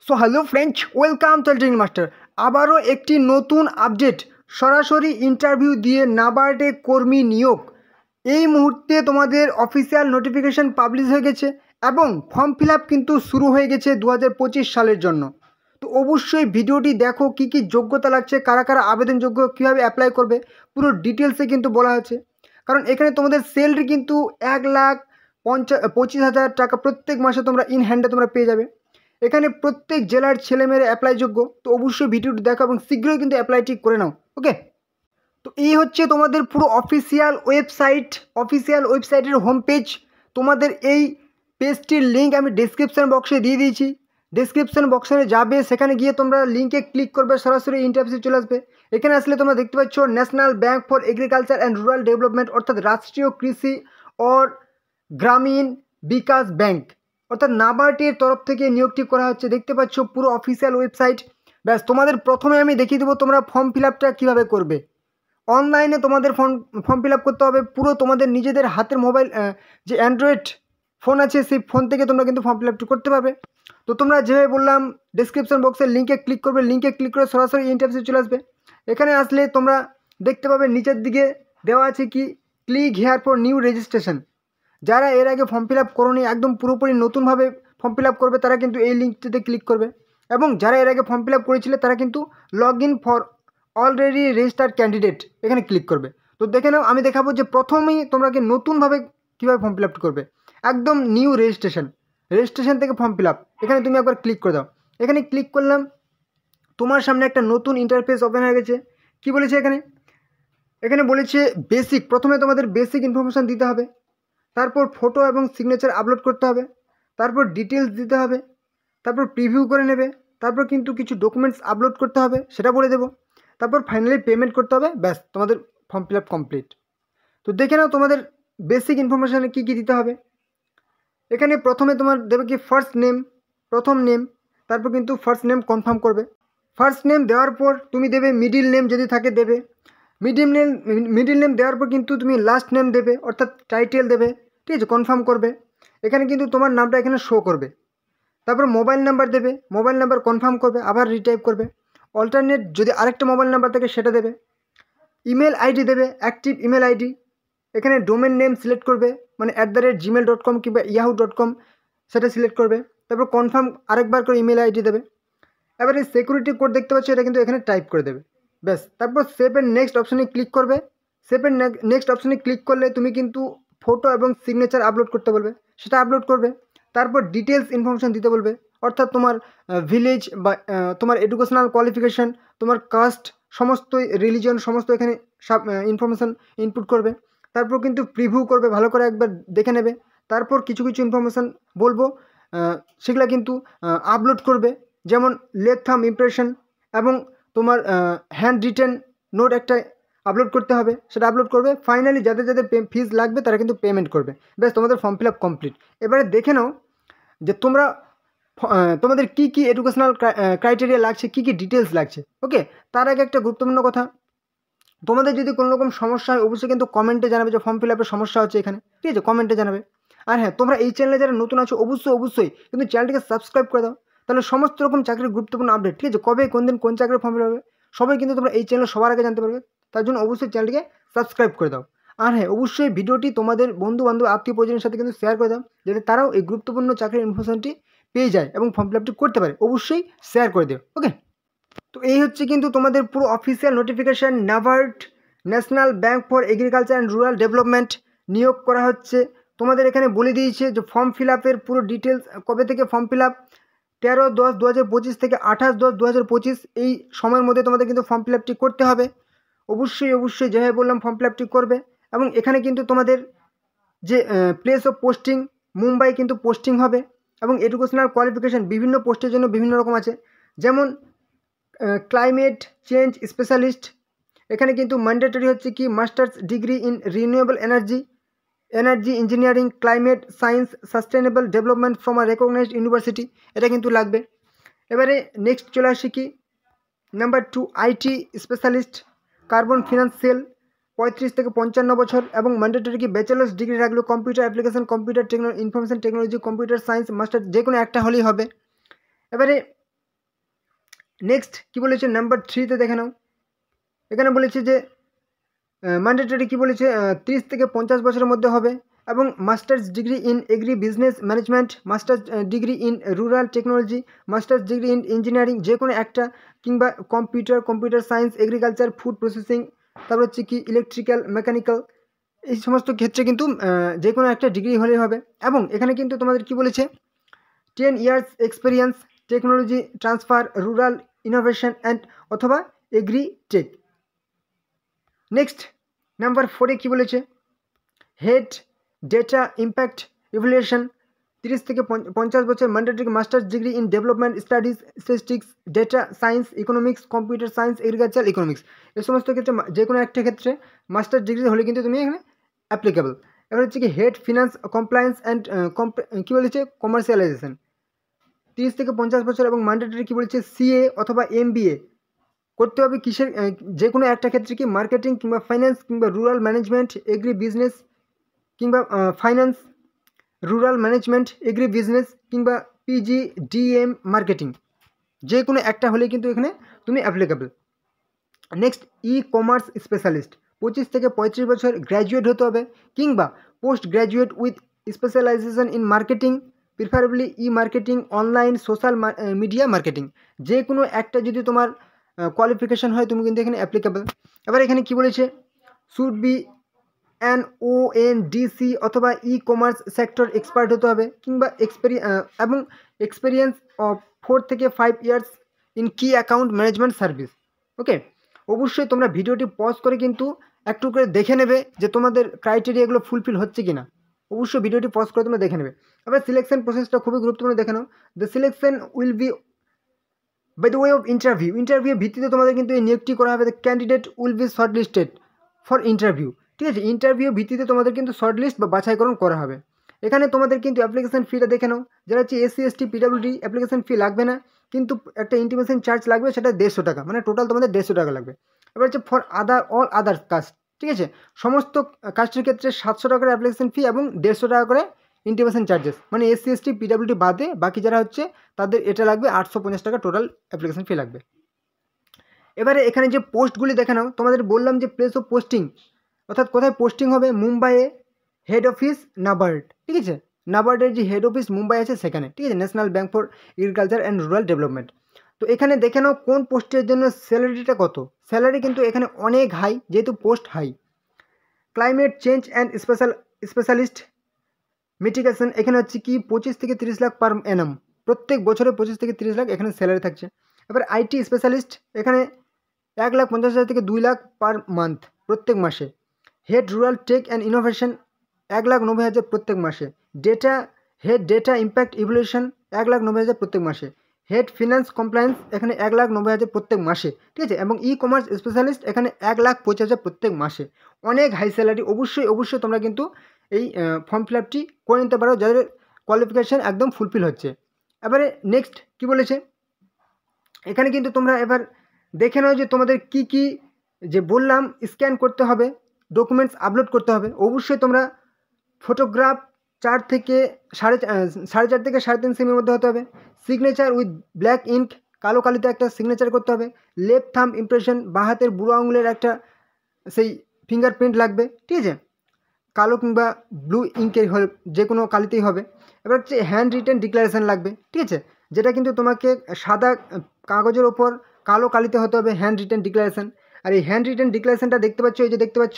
So hello friends, welcome to training master. আবারও একটি নতুন আপডেট, সরাসরি ইন্টারভিউ দিয়ে নাবার্ডে কর্মী নিয়োগ। এই মুহূর্তে তোমাদের অফিসিয়াল নোটিফিকেশান পাবলিশ হয়ে গেছে এবং ফর্ম ফিল আপ কিন্তু শুরু হয়ে গেছে 2025 সালের জন্য। তো অবশ্যই ভিডিওটি দেখো, কী কী যোগ্যতা লাগছে, কারা কারা আবেদনযোগ্য, কীভাবে অ্যাপ্লাই করবে, পুরো ডিটেলসে কিন্তু বলা হয়েছে। কারণ এখানে তোমাদের স্যালারি কিন্তু 1,25,000 টাকা প্রত্যেক মাসে তোমরা ইন হ্যান্ডে তোমরা পেয়ে যাবে। এখানে প্রত্যেক জেলার ছেলেমেয়েরা অ্যাপ্লাই যোগ্য। তো অবশ্যই ভিডিওটি দেখো এবং শীঘ্রই কিন্তু অ্যাপ্লাইটি করে নাও। ওকে, তো এই হচ্ছে তোমাদের পুরো অফিসিয়াল ওয়েবসাইটের হোম পেজ। তোমাদের এই পেজটির লিঙ্ক আমি ডিসক্রিপশান বক্সে দিয়ে দিয়েছি। ডিসক্রিপশান বক্সে যাবে, সেখানে গিয়ে তোমরা লিঙ্কে ক্লিক করবে, সরাসরি ইন্টারভিউ চলে আসবে। এখানে আসলে তোমরা দেখতে পাচ্ছ national bank for agriculture and rural development, অর্থাৎ রাষ্ট্রীয় কৃষি ও গ্রামীণ বিকাশ ব্যাংক, অর্থাৎ নাবার্ডের তরফ থেকে নিয়োগটি করা হচ্ছে। দেখতে পাচ্ছ পুরো অফিসিয়াল ওয়েবসাইট। ব্যাস, তোমাদের প্রথমে আমি দেখিয়ে দেবো তোমরা ফর্ম ফিল আপটা কীভাবে করবে। অনলাইনে তোমাদের ফর্ম ফিল আপ করতে হবে। পুরো তোমাদের নিজেদের হাতের মোবাইল, যে অ্যান্ড্রয়েড ফোন আছে, সেই ফোন থেকে তোমরা কিন্তু ফর্ম ফিল আপটি করতে পারবে। তো তোমরা যেভাবে বললাম, ডিসক্রিপশন বক্সের লিঙ্কে ক্লিক করবে, লিঙ্কে ক্লিক করে সরাসরি ইন্টারভিউ চলে আসবে। এখানে আসলে তোমরা দেখতে পাবে নিচের দিকে দেওয়া আছে কি, click here for new registration. যারা এর আগে ফর্ম ফিল আপ করোনি, একদম পুরোপুরি নতুনভাবে ফর্ম ফিল আপ করবে, তারা কিন্তু এই লিঙ্কটিতে ক্লিক করবে। এবং যারা এর আগে ফর্ম ফিল আপ করেছিল, তারা কিন্তু log in for already registered candidate এখানে ক্লিক করবে। তো দেখে নাও, আমি দেখাবো যে প্রথমেই তোমরাকে নতুনভাবে কীভাবে ফর্ম ফিল আপ করবে। একদম নিউ রেজিস্ট্রেশন থেকে ফর্ম ফিল আপ, এখানে তুমি একবার ক্লিক করে দাও। এখানে ক্লিক করলাম, তোমার সামনে একটা নতুন ইন্টারফেস ওপেন হয়ে গেছে। কী বলেছে এখানে বলেছে বেসিক, প্রথমে তোমাদের বেসিক ইনফরমেশান দিতে হবে, তারপর ফটো এবং সিগনেচার আপলোড করতে হবে, তারপর ডিটেলস দিতে হবে, তারপর প্রিভিউ করে নেবে, তারপর কিন্তু কিছু ডকুমেন্টস আপলোড করতে হবে, সেটা বলে দেবো, তারপর ফাইনালি পেমেন্ট করতে হবে। ব্যাস, তোমাদের ফর্ম ফিল আপ কমপ্লিট। তো দেখে নাও তোমাদের বেসিক ইনফরমেশানে কী কী দিতে হবে। এখানে প্রথমে তোমার দেবে কি ফার্স্ট নেম, প্রথম নেম, তারপর কিন্তু ফার্স্ট নেম কনফার্ম করবে। ফার্স্ট নেম দেওয়ার পর তুমি দেবে মিডিল নেম, যদি থাকে দেবে মিডিল নেম দেওয়ার পর কিন্তু তুমি লাস্ট নেম দেবে, অর্থাৎ টাইটেল দেবে। ঠিক আছে, কনফার্ম করবে। এখানে কিন্তু তোমার নামটা এখানে শো করবে। তারপর মোবাইল নাম্বার দেবে, মোবাইল নাম্বার কনফার্ম করবে, আবার রিটাইপ করবে। অল্টারনেট যদি আরেকটা মোবাইল নাম্বার থাকে সেটা দেবে। ইমেল আইডি দেবে, অ্যাক্টিভ ইমেল আইডি। এখানে ডোমেন নেম সিলেক্ট করবে, মানে @gmail.com কিংবা yahoo.com, সেটা সিলেক্ট করবে। তারপর কনফার্ম আরেকবার করে ইমেল আইডি দেবে। এবারে সিকিউরিটি কোড দেখতে পাচ্ছ, এটা কিন্তু এখানে টাইপ করে দেবে। ব্যাস, তারপর সেভ এন্ড নেক্সট অপশানে ক্লিক করবে। সেভ এন্ড নেক্সট অপশানে ক্লিক করলে তুমি কিন্তু ফটো এবং সিগনেচার আপলোড করতে বলবে, সেটা আপলোড করবে। তারপর ডিটেলস ইনফরমেশান দিতে বলবে, অর্থাৎ তোমার ভিলেজ বা তোমার এডুকেশনাল কোয়ালিফিকেশান, তোমার কাস্ট, সমস্ত রিলিজন, সমস্ত এখানে সব ইনফরমেশান ইনপুট করবে। তারপর কিন্তু প্রিভিউ করবে, ভালো করে একবার দেখে নেবে। তারপর কিছু কিছু ইনফরমেশান বলবো, সেগুলো কিন্তু আপলোড করবে, যেমন লেগ থাম্ব ইমপ্রেশন এবং তোমার হ্যান্ড রিটেন নোট একটা আপলোড করতে হবে, সেটা আপলোড করবে। ফাইনালি যাদের যাদের ফিজ লাগবে তারা কিন্তু পেমেন্ট করবে। ব্যাস, তোমাদের ফর্ম ফিল আপ কমপ্লিট। এবারে দেখে নাও যে তোমরা তোমাদের কী কী এডুকেশনাল ক্রাইটেরিয়া লাগছে, কী কী ডিটেলস লাগছে। ওকে, তার আগে একটা গুরুত্বপূর্ণ কথা, তোমাদের যদি কোনো রকম সমস্যা হয় অবশ্যই কিন্তু কমেন্টে জানাবে যে ফর্ম ফিল আপের সমস্যা হচ্ছে এখানে। ঠিক আছে, কমেন্টে জানাবে। আর হ্যাঁ, তোমরা এই চ্যানেলে যারা নতুন আছো অবশ্যই কিন্তু চ্যানেলটিকে সাবস্ক্রাইব করে দাও, তাহলে সমস্ত রকম চাকরির গুরুত্বপূর্ণ আপডেট, ঠিক আছে, কবে কোন দিন কোন চাকরির ফর্ম ফিল হবে সবাই কিন্তু তোমরা এই চ্যানেলে সবার আগে জানতে পারবে। তার জন্য অবশ্যই চ্যানেলটিকে সাবস্ক্রাইব করে দাও। আর হ্যাঁ, অবশ্যই ভিডিওটি তোমাদের বন্ধু বান্ধব আত্মীয় পরিজনের সাথে কিন্তু শেয়ার করে দাও, যাতে তারাও এই গুরুত্বপূর্ণ চাকরির ইনফরমেশনটি পেয়ে যায় এবং ফর্ম ফিল আপটি করতে পারে। অবশ্যই শেয়ার করে দিও। ওকে, তো এই হচ্ছে কিন্তু তোমাদের পুরো official notification. NABARD national bank for agriculture and rural development নিয়োগ করা হচ্ছে। তোমাদের এখানে বলে দিয়েছে যে ফর্ম ফিল আপের পুরো ডিটেলস, কবে থেকে ফর্ম ফিল আপ, 13/10/2025 থেকে 28/10/2025, এই সময়ের মধ্যে তোমাদের কিন্তু ফর্ম ফিল আপটি করতে হবে। অবশ্যই যেভাবে বললাম ফর্ম ফিল আপটি করবে। এবং এখানে কিন্তু তোমাদের যে প্লেস অফ পোস্টিং, মুম্বাই কিন্তু পোস্টিং হবে। এবং এডুকেশনাল কোয়ালিফিকেশান বিভিন্ন পোস্টের জন্য বিভিন্ন রকম আছে, যেমন ক্লাইমেট চেঞ্জ স্পেশালিস্ট। এখানে কিন্তু ম্যান্ডেটরি হচ্ছে কি masters degree in renewable energy engineering, climate science, sustainable development from a recognized university, এটা কিন্তু লাগবে। এবারে নেক্সট চলে আসি কি number 2, IT specialist, carbon financial, 35 থেকে 55 বছর, এবং ম্যান্ডেটরি কি ব্যাচেলার্স ডিগ্রি রাখলো, computer application, computer information technology, computer science, master, যে কোনো একটা হলেই হবে। এবারে নেক্সট কী বলেছে নাম্বার 3তে দেখে নাও। এখানে বলেছে যে ম্যান্ডেটরি কী বলেছে 30 থেকে 50 বছরের মধ্যে হবে এবং masters degree in agri business management, masters degree in rural technology, masters degree in engineering, যে কোনো একটা, কিংবা computer science, agriculture, food processing, তারপর হচ্ছে কি ইলেকট্রিক্যাল, মেকানিক্যাল, এই সমস্ত ক্ষেত্রে কিন্তু যে কোনো একটা ডিগ্রি হলেই হবে। এবং এখানে কিন্তু তোমাদের কি বলেছে 10 years experience, technology transfer, rural innovation and অথবা এগ্রি টেক। নেক্সট নাম্বার 4-এ কী বলেছে হেড ডেটা ইম্প্যাক্ট ইভ্যালুয়েশন, 30 থেকে 50 বছর, mandatory masters degree in development studies, statistics, data science, economics, computer science, agriculture, economics, এই সমস্ত ক্ষেত্রে যে কোনো একটা ক্ষেত্রে মাস্টার ডিগ্রি হলে কিন্তু তুমি এখানে অ্যাপ্লিকেবল। এবার হচ্ছে কি হেড ফিনান্স কমপ্লায়েন্স অ্যান্ড কী বলেছে কমার্শিয়ালাইজেশন, 30 থেকে 50 বছর এবং ম্যান্ডেটরি কী বলেছে সিএ অথবা MBA করতে হবে কিসের যে কোনো একটা ক্ষেত্রে কি মার্কেটিং কিংবা ফাইন্যান্স কিংবা রুরাল ম্যানেজমেন্ট, এগ্রি বিজনেস কিংবা finance, rural management, agri business কিংবা PGDM মার্কেটিং, যে কোনো একটা হলে কিন্তু এখানে তুমি অ্যাপ্লিকেবল। নেক্সট কমার্স স্পেশালিস্ট, 25 থেকে 35 বছর, গ্র্যাজুয়েট হতে হবে কিংবা post graduate with specialisation in marketing, preferably marketing, online, social media marketing, যে কোনো একটা যদি তোমার কোয়ালিফিকেশান হয় তুমি কিন্তু এখানে অ্যাপ্লিকেবল। এবার এখানে কি বলেছে শুড বি অ্যান ONDC অথবা কমার্স সেক্টর এক্সপার্ট হতে হবে কিংবা এবং এক্সপিরিয়েন্স অফ 4 থেকে 5 ইয়ার্স ইন কি অ্যাকাউন্ট ম্যানেজমেন্ট সার্ভিস। ওকে, অবশ্যই তোমরা ভিডিওটি পজ করে কিন্তু একটু করে দেখে নেবে যে তোমাদের ক্রাইটেরিয়াগুলো ফুলফিল হচ্ছে কি না। অবশ্যই ভিডিওটি পজ করে তোমরা দেখে নেবে। এবার সিলেকশন প্রসেসটা খুবই গুরুত্বপূর্ণ, দেখে নাও। The selection will be by the way of interview ভিত্তিতে তোমাদের কিন্তু এই নিয়োগটি করা হবে। The candidate will be short listed for interview, ঠিক আছে, ইন্টারভিউ ভিত্তিতে তোমাদের কিন্তু শর্ট লিস্ট বা বাছাইকরণ করা হবে। এখানে তোমাদের কিন্তু অ্যাপ্লিকেশন ফিটা দেখে নাও। যারা হচ্ছে SC ST PWD application fee লাগবে না, কিন্তু একটা ইন্টিমেশন চার্জ লাগবে, সেটা 150 টাকা, মানে টোটাল তোমাদের 150 টাকা লাগবে। এবার হচ্ছে ফর অল আদার কাস্ট, ঠিক আছে, সমস্ত কাস্টের ক্ষেত্রে 700 টাকার অ্যাপ্লিকেশন ফি এবং 150 টাকা করে ইন্টিমেশন চার্জেস, মানে SC ST PWD বাদে বাকি যারা হচ্ছে তাদের এটা লাগবে 850 টাকা টোটাল অ্যাপ্লিকেশন ফি লাগবে। এবারে এখানে যে পোস্টগুলি দেখে নাও, তোমাদের বললাম যে প্লেস অফ পোস্টিং, অর্থাৎ কোথায় পোস্টিং হবে, মুম্বাইয়ে, হেড অফিস নাবার্ড, ঠিক আছে, নাবার্ডের যে হেড অফিস মুম্বাই আছে সেখানে, ঠিক আছে, national bank for agriculture and rural development. তো এখানে দেখে নাও কোন পোস্টের জন্য স্যালারিটা কত। স্যালারি কিন্তু এখানে অনেক হাই, যেহেতু post high. Climate change and specialist mitigation, এখানে হচ্ছে কি 25 থেকে 30 লাখ পার অ্যানাম, প্রত্যেক বছরে 25 থেকে 30 লাখ এখানে স্যালারি থাকছে। এবার IT স্পেশালিস্ট, এখানে 1,50,000 থেকে 2 লাখ পার মান্থ প্রত্যেক মাসে। Head rural tech and innovation 1,90,000 প্রত্যেক মাসে। হেড ডেটা ইম্প্যাক্ট ইভ্যালুয়েশন 1,90,000 প্রত্যেক মাসে। হেড ফিনান্স কমপ্লায়েন্স এখানে 1,90,000 প্রত্যেক মাসে, ঠিক আছে, এবং কমার্স স্পেশালিস্ট এখানে 1,25,000 প্রত্যেক মাসে। অনেক হাই স্যালারি। অবশ্যই তোমরা কিন্তু এই ফর্ম ফিল আপটি করে নিতে পারো যাদের কোয়ালিফিকেশান একদম ফুলফিল হচ্ছে। এবারে নেক্সট কি বলেছে, এখানে কিন্তু তোমরা এবার দেখে নাও যে তোমাদের কি কি যে বললাম স্ক্যান করতে হবে, ডকুমেন্টস আপলোড করতে হবে। অবশ্যই তোমরা ফটোগ্রাফ 4 থেকে 4.5 থেকে 3.5 সেমির মধ্যে হতে হবে। সিগনেচার উইথ ব্ল্যাক ইঙ্ক, কালো কালিতে একটা সিগনেচার করতে হবে। লেফট থাম্ব ইমপ্রেশন, বাঁ হাতের বুড়ো আঙুলের একটা সেই ফিঙ্গারপ্রিন্ট লাগবে, ঠিক আছে, কালো কিংবা ব্লু ইঙ্কের যে কোনো কালিতেই হবে। এবার হচ্ছে হ্যান্ড রিটেন ডিক্লারেশান লাগবে, ঠিক আছে, যেটা কিন্তু তোমাকে সাদা কাগজের ওপর কালো কালিতে হতে হবে হ্যান্ড রিটেন ডিক্লারেশান। আর এই হ্যান্ড রিটেন ডিক্লারেশানটা দেখতে পাচ্ছ, এই যে দেখতে পাচ্ছ,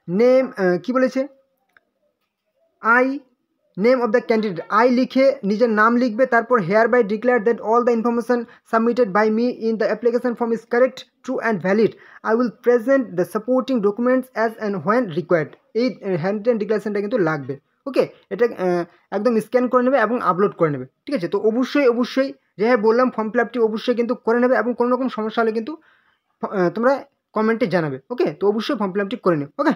নেম কি বলেছে নেম অফ দ্য ক্যান্ডিডেট, লিখে নিজের নাম লিখবে, তারপর hereby declare that all the information submitted by me in the application form is correct, true and valid. I will present the supporting documents as and when required. এই handwritten ডিক্লারেশনটা কিন্তু লাগবে। ওকে, এটা একদম scan করে নেবে এবং upload করে নেবে, ঠিক আছে। তো অবশ্যই যেভাবে বললাম ফর্ম ফিল আপটি অবশ্যই কিন্তু করে নেবে, এবং কোনো রকম সমস্যা হলে কিন্তু তোমরা কমেন্টে জানাবে। ওকে, তো অবশ্যই ফর্ম ফিল আপটি করে নেবে। ওকে।